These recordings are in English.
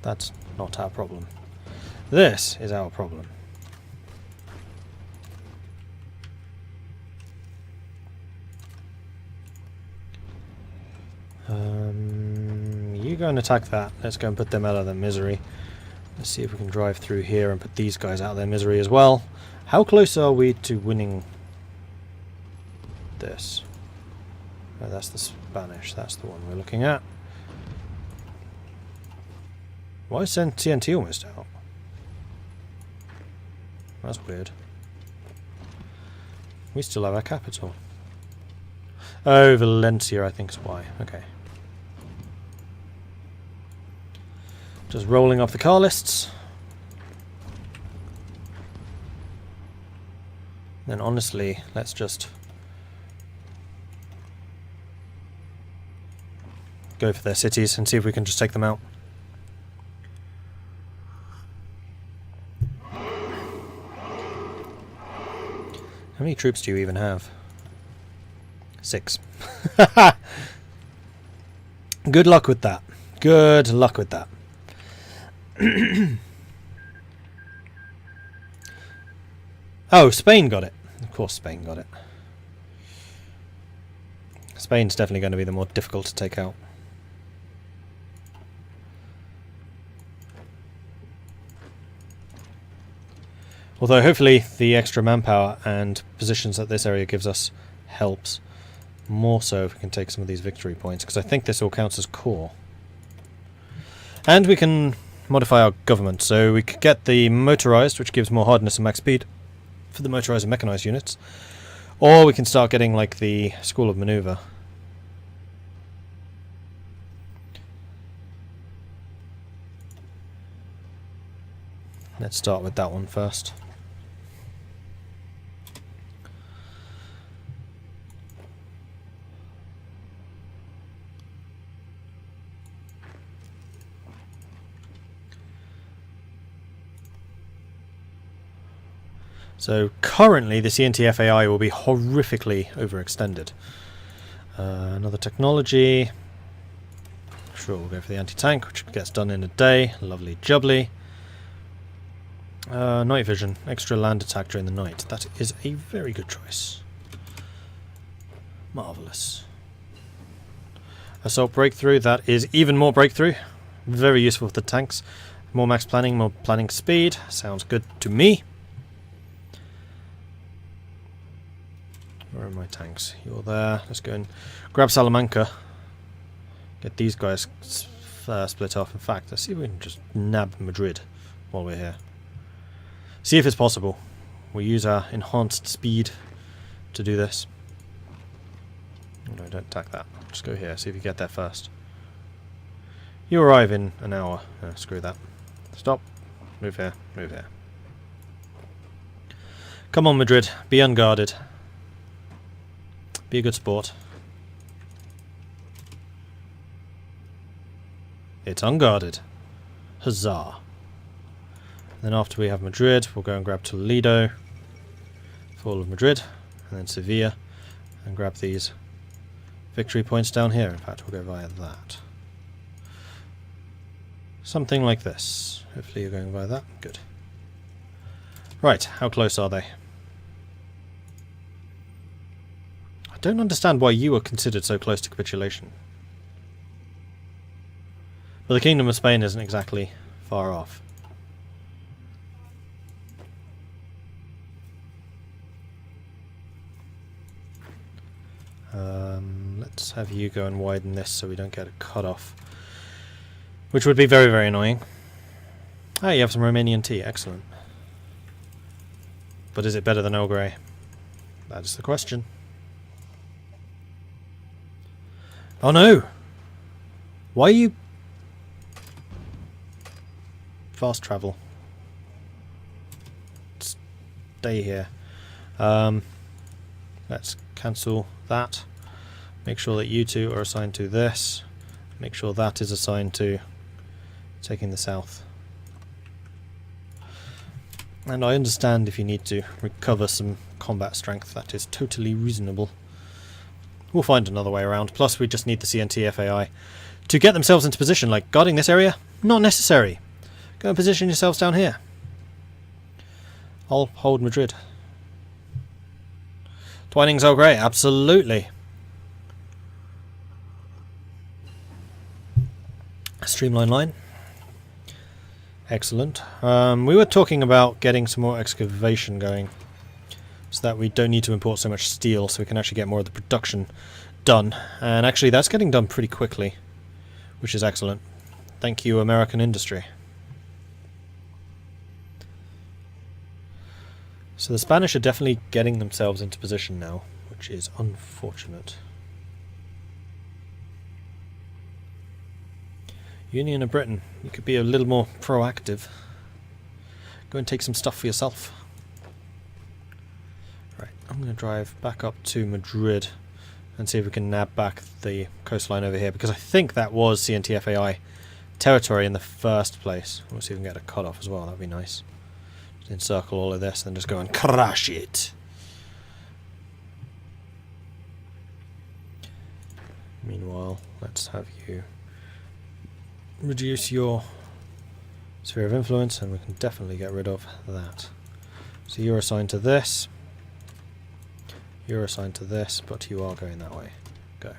That's not our problem. This is our problem. You go and attack that. Let's go and put them out of their misery. Let's see if we can drive through here and put these guys out of their misery as well. How close are we to winning this? Oh, that's the Spanish. That's the one we're looking at. Why is TNT almost out? That's weird. We still have our capital. Oh, Valencia, I think is why. Okay. Just rolling off the car lists. Then honestly, let's just go for their cities and see if we can just take them out. How many troops do you even have? 6. Good luck with that. Good luck with that. Oh, Spain got it. Of course Spain got it. Spain's definitely going to be the more difficult to take out. Although hopefully the extra manpower and positions that this area gives us helps. More so if we can take some of these victory points, because I think this all counts as core. And we can modify our government, so we could get the motorized, which gives more hardness and max speed for the motorized and mechanized units. Or we can start getting like the School of Maneuver. Let's start with that one first. So currently the CNT FAI will be horrifically overextended. Another technology. Sure, we'll go for the anti-tank, which gets done in a day. Lovely jubbly. Night vision. Extra land attack during the night. That is a very good choice. Marvellous. Assault breakthrough. That is even more breakthrough. Very useful for the tanks. More max planning, more planning speed. Sounds good to me. Where are my tanks? You're there. Let's go and grab Salamanca. Get these guys split off. In fact, let's see if we can just nab Madrid while we're here. See if it's possible. We'll use our enhanced speed to do this. No, don't attack that. Just go here. See if you get there first. You arrive in an hour. Oh, screw that. Stop. Move here. Move here. Come on, Madrid. Be unguarded. Be a good sport. It's unguarded. Huzzah. Then after we have Madrid, we'll go and grab Toledo, Fall of Madrid, and then Sevilla, and grab these victory points down here. In fact, we'll go via that. Something like this. Hopefully you're going via that. Good. Right, how close are they? I don't understand why you were considered so close to capitulation. But the Kingdom of Spain isn't exactly far off. Let's have you go and widen this so we don't get a cut off. Which would be very, very annoying. Ah, you have some Romanian tea. Excellent. But is it better than Earl Grey? That is the question. Oh no! Why are you... Fast travel. Stay here. Let's cancel that. Make sure that you two are assigned to this. Make sure that is assigned to taking the south. And I understand if you need to recover some combat strength, that is totally reasonable. We'll find another way around. Plus, we just need the CNT FAI to get themselves into position. Like, guarding this area, not necessary. Go and position yourselves down here. I'll hold Madrid. Twinings are great, absolutely. Streamline line. Excellent. We were talking about getting some more excavation going so that we don't need to import so much steel, so we can actually get more of the production done. And actually that's getting done pretty quickly, which is excellent. Thank you, American industry. So the Spanish are definitely getting themselves into position now, which is unfortunate. Union of Britain, you could be a little more proactive. Go and take some stuff for yourself. Right, I'm going to drive back up to Madrid and see if we can nab back the coastline over here, because I think that was CNTFAI territory in the first place. We'll see if we can get a cut off as well, that'd be nice. Just encircle all of this and just go and crash it. Meanwhile, let's have you reduce your sphere of influence, and we can definitely get rid of that. So you're assigned to this, you're assigned to this, but you are going that way. Go.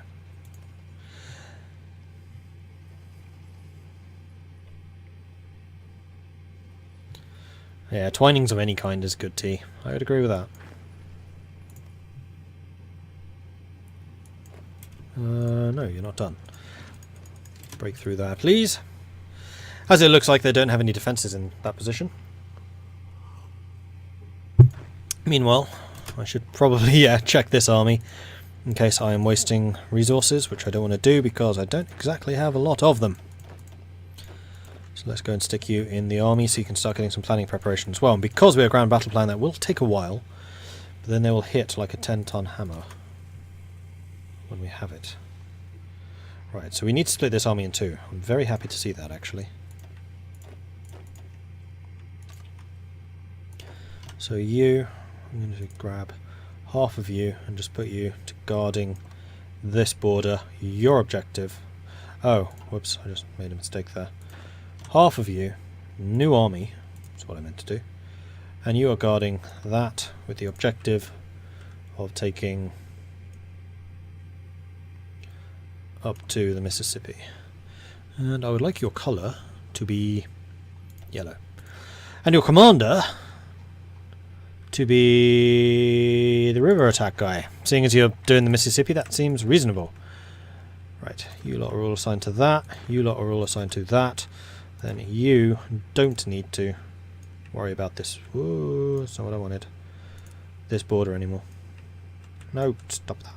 Yeah, twinings of any kind is good tea. I would agree with that. No, you're not done. Break through there, please. As it looks like they don't have any defences in that position. Meanwhile, I should probably check this army in case I am wasting resources, which I don't want to do because I don't exactly have a lot of them. So let's go and stick you in the army so you can start getting some planning preparation as well. And because we're a ground battle plan, that will take a while, but then they will hit like a 10-ton hammer when we have it. Right, so we need to split this army in two. I'm very happy to see that, actually. So you, I'm going to grab half of you and just put you to guarding this border. Your objective. Oh, whoops, I just made a mistake there. Half of you, new army, that's what I meant to do. And you are guarding that with the objective of taking up to the Mississippi. And I would like your colour to be yellow. And your commander to be the river attack guy. Seeing as you're doing the Mississippi, that seems reasonable. Right, you lot are all assigned to that. You lot are all assigned to that. Then you don't need to worry about this. Whoa, that's not what I wanted. This border anymore. No, stop that.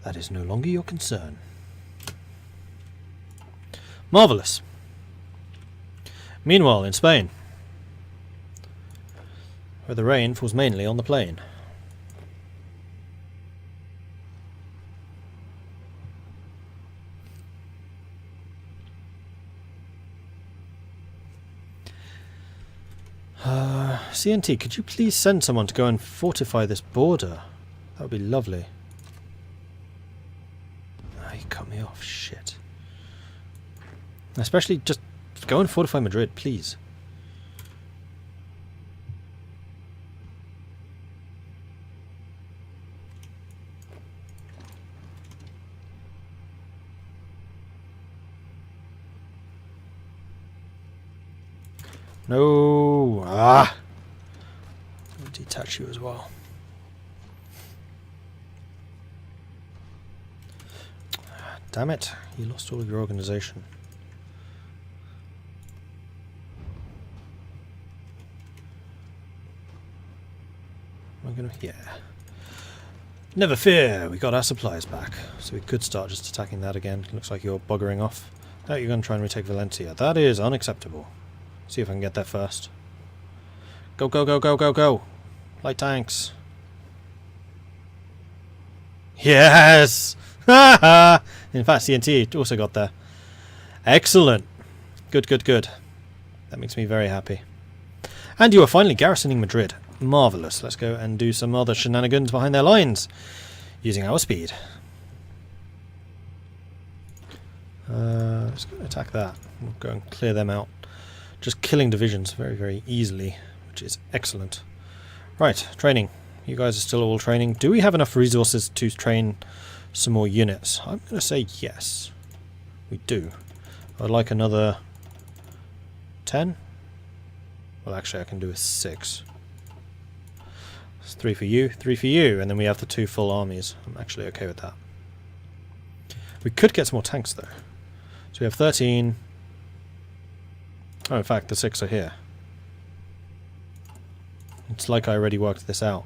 That is no longer your concern. Marvellous. Meanwhile, in Spain, where the rain falls mainly on the plain. CNT, could you please send someone to go and fortify this border? That would be lovely. Ah, you cut me off, shit. Especially just go and fortify Madrid, please. No! Ah! I'll detach you as well. Damn it, you lost all of your organisation. Am I gonna... yeah. Never fear, we got our supplies back. So we could start just attacking that again. Looks like you're buggering off. Oh, you're going to try and retake Valencia. That is unacceptable. See if I can get there first. Go, go, go, go, go, go! Light tanks. Yes! In fact, CNT also got there. Excellent. Good, good, good. That makes me very happy. And you are finally garrisoning Madrid. Marvellous. Let's go and do some other shenanigans behind their lines using our speed. Let's go attack that. We'll go and clear them out. Just killing divisions very, very easily, which is excellent. Right, training. You guys are still all training. Do we have enough resources to train some more units? I'm going to say yes. We do. I'd like another 10. Well, actually, I can do a 6. It's 3 for you, 3 for you, and then we have the 2 full armies. I'm actually okay with that. We could get some more tanks, though. So we have 13. Oh, in fact, the 6 are here. It's like I already worked this out.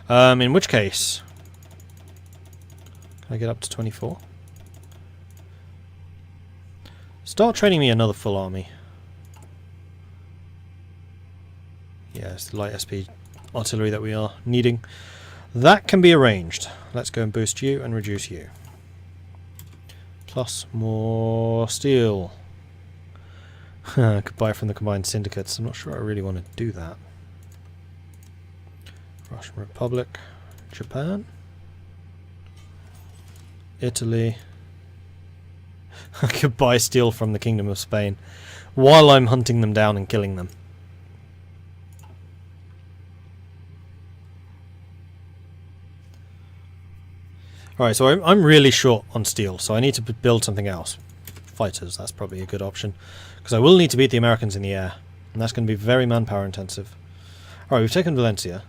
In which case... Can I get up to 24? Start training me another full army. Yeah, it's the light SP artillery that we are needing. That can be arranged. Let's go and boost you and reduce you. Plus more steel. Could buy from the combined syndicates. I'm not sure I really want to do that. Russian Republic, Japan, Italy. I could buy steel from the Kingdom of Spain while I'm hunting them down and killing them. Alright, so I'm really short on steel, so I need to build something else. Fighters, that's probably a good option. Because I will need to beat the Americans in the air. And that's going to be very manpower intensive. Alright, we've taken Valencia.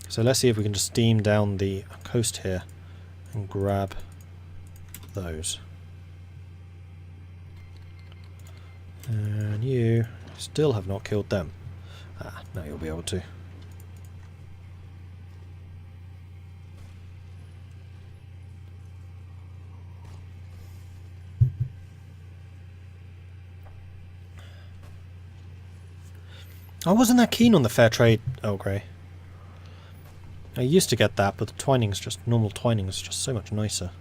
So let's see if we can just steam down the coast here and grab those. And you still have not killed them. Ah, now you'll be able to. I wasn't that keen on the fair trade, Earl Grey. I used to get that, but the twining's just, normal twining is just so much nicer.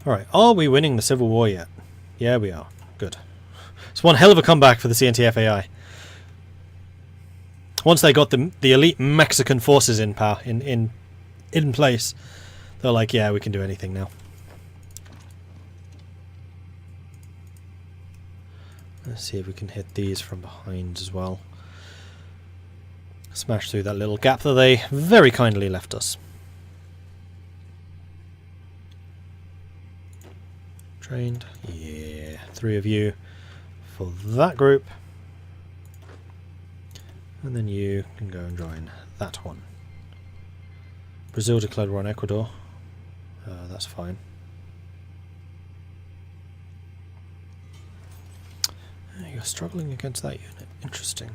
Alright, are we winning the Civil War yet? Yeah, we are. Good. It's one hell of a comeback for the CNTF-AI. Once they got the elite Mexican forces in power, in place, they're like, yeah, we can do anything now. Let's see if we can hit these from behind as well. Smash through that little gap that they very kindly left us. Trained. Yeah. 3 of you for that group. And then you can go and join that one. Brazil declared war on Ecuador. That's fine. You're struggling against that unit. Interesting.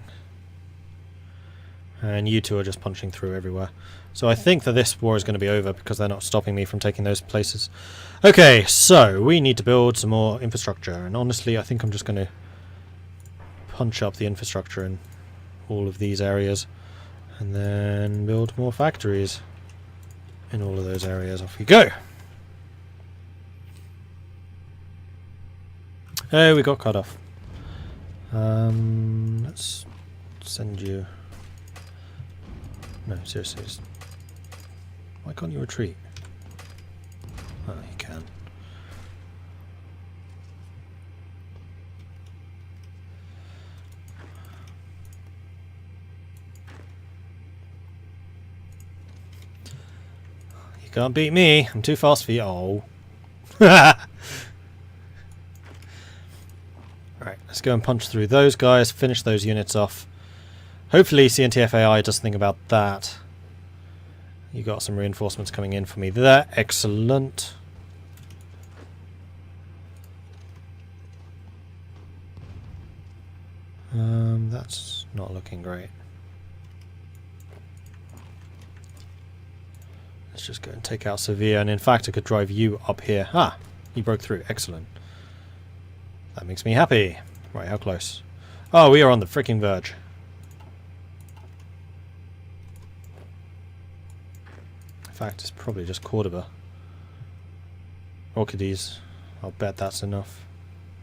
And you two are just punching through everywhere. So I think that this war is going to be over because they're not stopping me from taking those places. Okay, so we need to build some more infrastructure. And honestly, I think I'm just going to punch up the infrastructure in all of these areas. And then build more factories in all of those areas. Off we go! Oh, we got cut off. Let's send you... No, seriously. Why can't you retreat? Oh, you can. You can't beat me. I'm too fast for you. Oh. Alright, let's go and punch through those guys, finish those units off. Hopefully CNTF-AI does think about that. You got some reinforcements coming in for me there. Excellent. That's not looking great. Let's just go and take out Sevilla, and in fact I could drive you up here. Ah, you broke through. Excellent. That makes me happy. Right, how close? Oh, we are on the freaking verge. In fact, it's probably just Cordoba. Or Cadiz. I'll bet that's enough.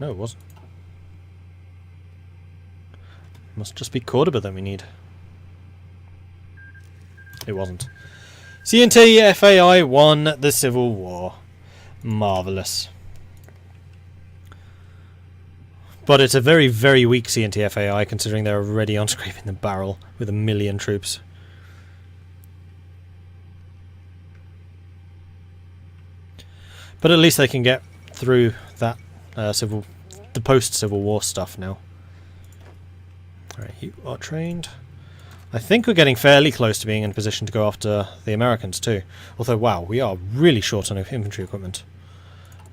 No, it wasn't. Must just be Cordoba that we need. It wasn't. CNT FAI won the Civil War. Marvellous. But it's a very, very weak CNT FAI considering they're already on scraping the barrel with 1 million troops. But at least they can get through that the post-Civil War stuff now. Alright, you are trained. I think we're getting fairly close to being in a position to go after the Americans too. Although, wow, we are really short on infantry equipment.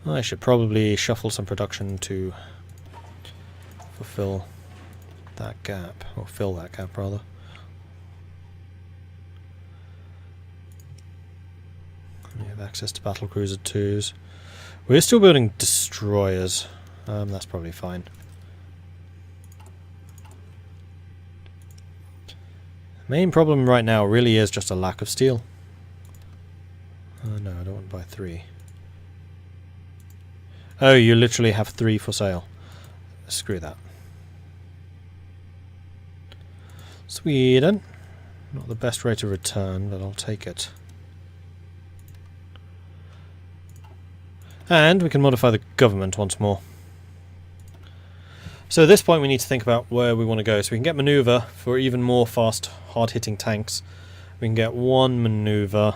I should probably shuffle some production to fulfill that gap. Or fill that gap, rather. We have access to battlecruiser 2s. We're still building destroyers. That's probably fine. Main problem right now really is just a lack of steel. No, I don't want to buy 3. Oh, you literally have 3 for sale. Screw that. Sweden. Not the best rate of return, but I'll take it. And we can modify the government once more. So at this point we need to think about where we want to go. So we can get maneuver for even more fast, hard-hitting tanks. We can get 1 maneuver.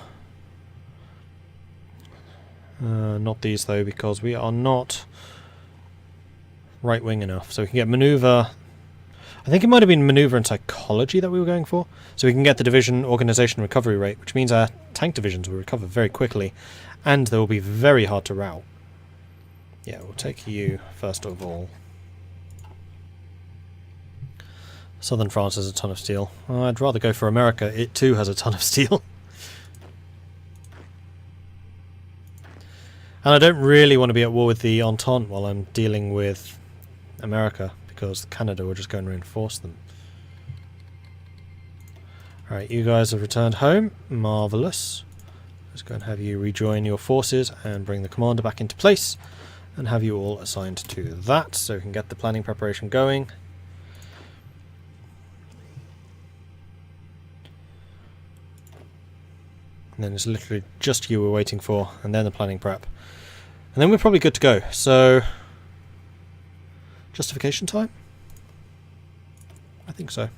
Not these though, because we are not right-wing enough. So we can get maneuver. I think it might have been maneuver and psychology that we were going for. So we can get the division organisation recovery rate, which means our tank divisions will recover very quickly. And they will be very hard to rout. Yeah, we'll take you first of all. Southern France has a ton of steel. I'd rather go for America. It too has a ton of steel. And I don't really want to be at war with the Entente while I'm dealing with America, because Canada will just go and reinforce them. Alright, you guys have returned home. Marvellous. Let's go and have you rejoin your forces and bring the commander back into place and have you all assigned to that so we can get the planning preparation going. And then it's literally just you we're waiting for, and then the planning prep. And then we're probably good to go. So, justification time? I think so.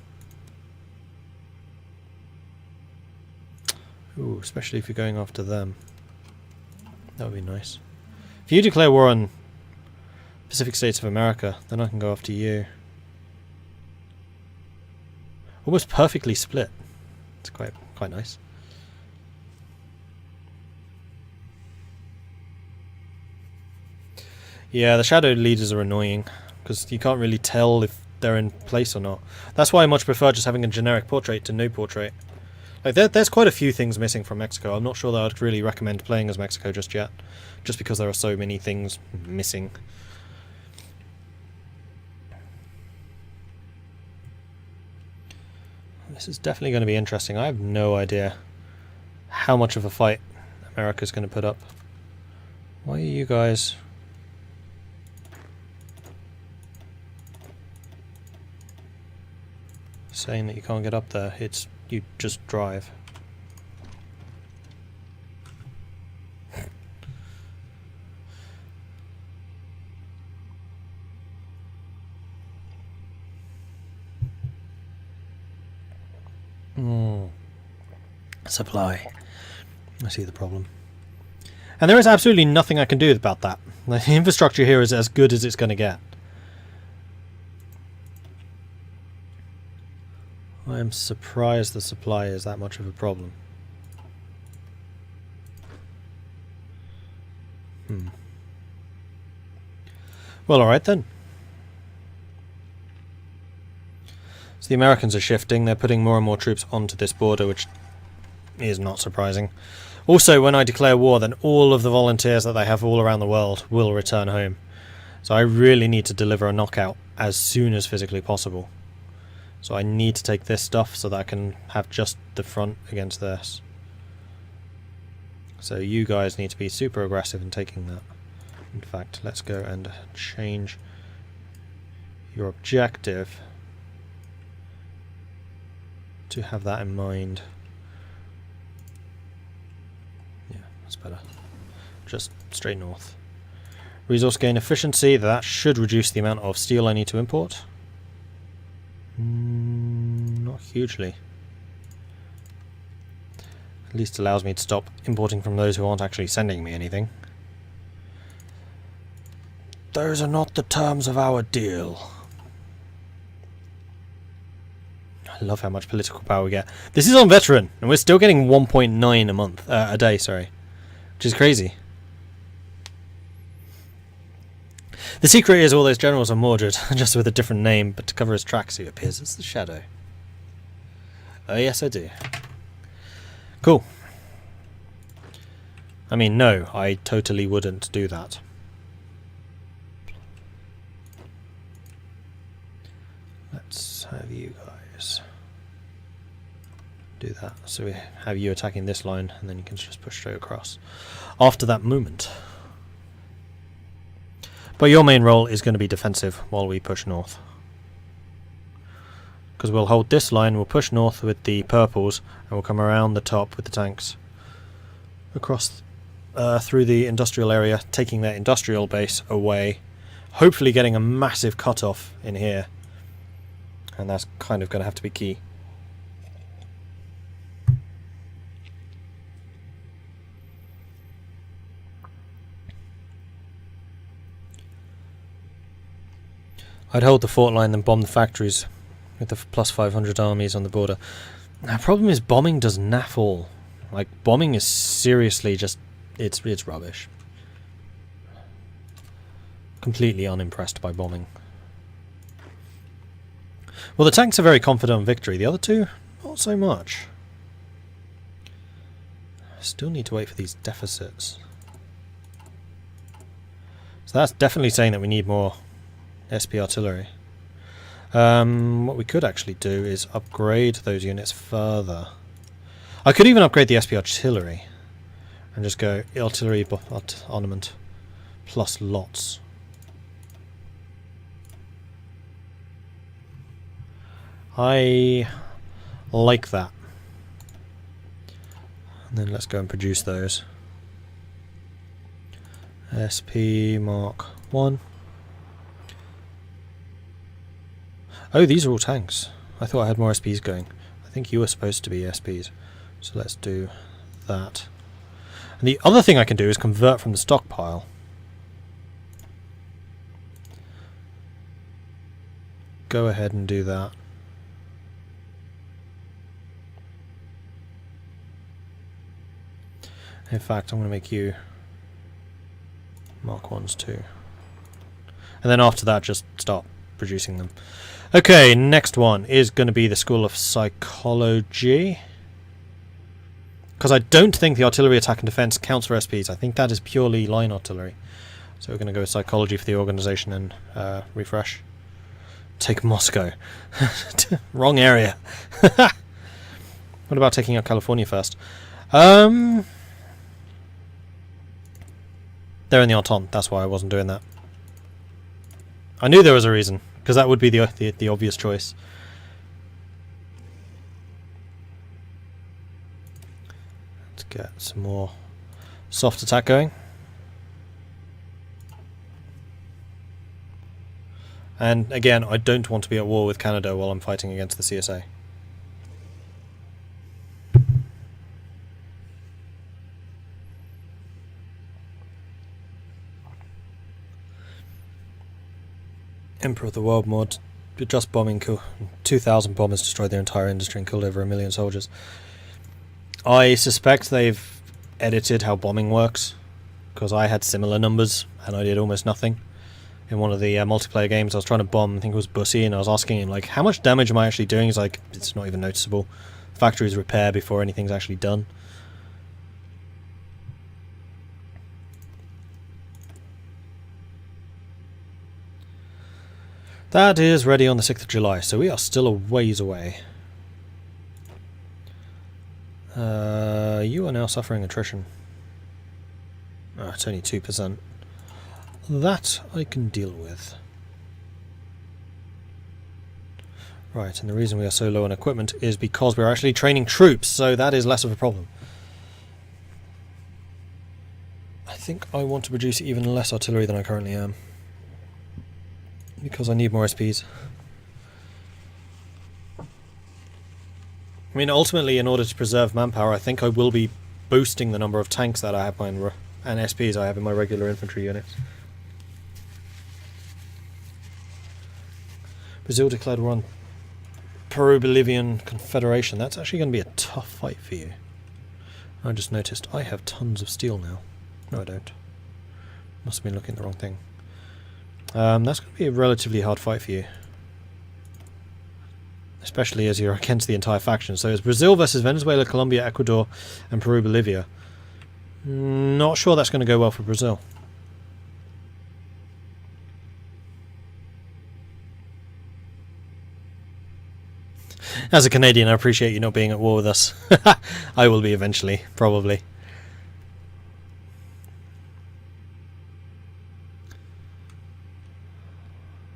Ooh, especially if you're going after them. That would be nice. If you declare war on Pacific States of America, then I can go after you. Almost perfectly split. It's quite nice. Yeah, the shadow leaders are annoying, because you can't really tell if they're in place or not. That's why I much prefer just having a generic portrait to no portrait. Like, there's quite a few things missing from Mexico. I'm not sure that I'd really recommend playing as Mexico just yet, just because there are so many things missing. This is definitely going to be interesting. I have no idea how much of a fight America's going to put up. Why are you guys... saying that you can't get up there? It's... you just drive. Supply. I see the problem. And there is absolutely nothing I can do about that. The infrastructure here is as good as it's going to get. I am surprised the supply is that much of a problem. Well, alright then. So the Americans are shifting. They're putting more and more troops onto this border, which is not surprising. Also, when I declare war, then all of the volunteers that they have all around the world will return home. So I really need to deliver a knockout as soon as physically possible. So I need to take this stuff so that I can have just the front against this. So you guys need to be super aggressive in taking that. In fact, let's go and change your objective do have that in mind. Yeah, that's better. Just straight north. Resource gain efficiency, that should reduce the amount of steel I need to import. Not hugely. At least allows me to stop importing from those who aren't actually sending me anything. Those are not the terms of our deal. I love how much political power we get. This is on veteran, and we're still getting 1.9 a month, a day, sorry, which is crazy. The secret is all those generals are Mordred, just with a different name, but to cover his tracks he appears as the Shadow. Oh yes, I do. Cool. I mean, no, I totally wouldn't do that. Let's have you guys do that. So we have you attacking this line, and then you can just push straight across after that movement. But your main role is going to be defensive while we push north. Because we'll hold this line, we'll push north with the purples, and we'll come around the top with the tanks. Across through the industrial area, taking their industrial base away. Hopefully getting a massive cut-off in here. And that's kind of going to have to be key. I'd hold the fort line and bomb the factories with the plus 500 armies on the border. The problem is bombing does naff all. Like, bombing is seriously just... It's rubbish. Completely unimpressed by bombing. Well, the tanks are very confident on victory. The other two, not so much. Still need to wait for these deficits. So that's definitely saying that we need more SP artillery. What we could actually do is upgrade those units further. I could even upgrade the SP artillery and just go artillery armament plus lots. I like that. And then let's go and produce those. SP Mark 1. Oh, these are all tanks. I thought I had more SPs going. I think you were supposed to be SPs. So let's do that. And the other thing I can do is convert from the stockpile. Go ahead and do that. In fact, I'm going to make you Mark 1s too. And then after that, just start producing them. Okay, next one is going to be the School of Psychology. Because I don't think the artillery attack and defense counts for SPs. I think that is purely line artillery. So we're going to go with psychology for the organization and refresh. Take Moscow. Wrong area. What about taking out California first? They're in the Entente. That's why I wasn't doing that. I knew there was a reason, because that would be the obvious choice. Let's get some more soft attack going. And again, I don't want to be at war with Canada while I'm fighting against the CSA. Emperor of the World mod, just bombing, 2,000 bombers destroyed their entire industry and killed over 1 million soldiers. I suspect they've edited how bombing works, because I had similar numbers and I did almost nothing. In one of the multiplayer games I was trying to bomb, I think it was Bussy, and I was asking him, like, how much damage am I actually doing? He's like, it's not even noticeable. Factories repair before anything's actually done. That is ready on the 6th of July, so we are still a ways away. You are now suffering attrition. Oh, it's only 2%. That I can deal with. Right, and the reason we are so low on equipment is because we're actually training troops, so that is less of a problem. I think I want to produce even less artillery than I currently am, because I need more SPs. I mean, ultimately, in order to preserve manpower, I think I will be boosting the number of tanks that I have and SPs I have in my regular infantry units. Brazil declared war on Peru-Bolivian Confederation. That's actually going to be a tough fight for you. I just noticed I have tons of steel now. No, I don't. Must have been looking at the wrong thing. That's going to be a relatively hard fight for you. Especially as you're against the entire faction. So it's Brazil versus Venezuela, Colombia, Ecuador, and Peru-Bolivia. Not sure that's going to go well for Brazil. As a Canadian, I appreciate you not being at war with us. I will be eventually, probably.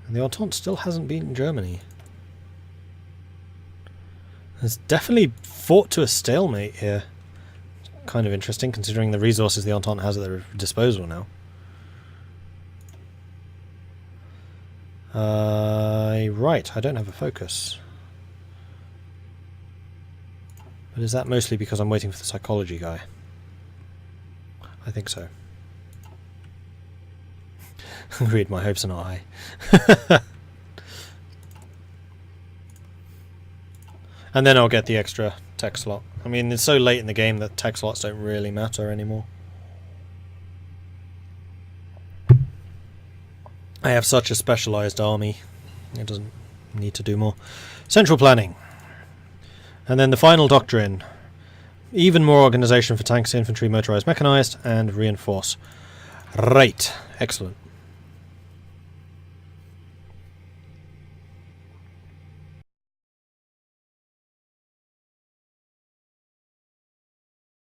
And the Entente still hasn't beaten Germany. It's definitely fought to a stalemate here. Kind of interesting, considering the resources the Entente has at their disposal now. Right, I don't have a focus. But is that mostly because I'm waiting for the psychology guy? I think so. Agreed, my hopes are not high. And then I'll get the extra tech slot. I mean, it's so late in the game that tech slots don't really matter anymore. I have such a specialised army. It doesn't need to do more. Central planning. And then the final doctrine. Even more organisation for tanks, infantry, motorised, mechanised, and reinforce. Right. Excellent.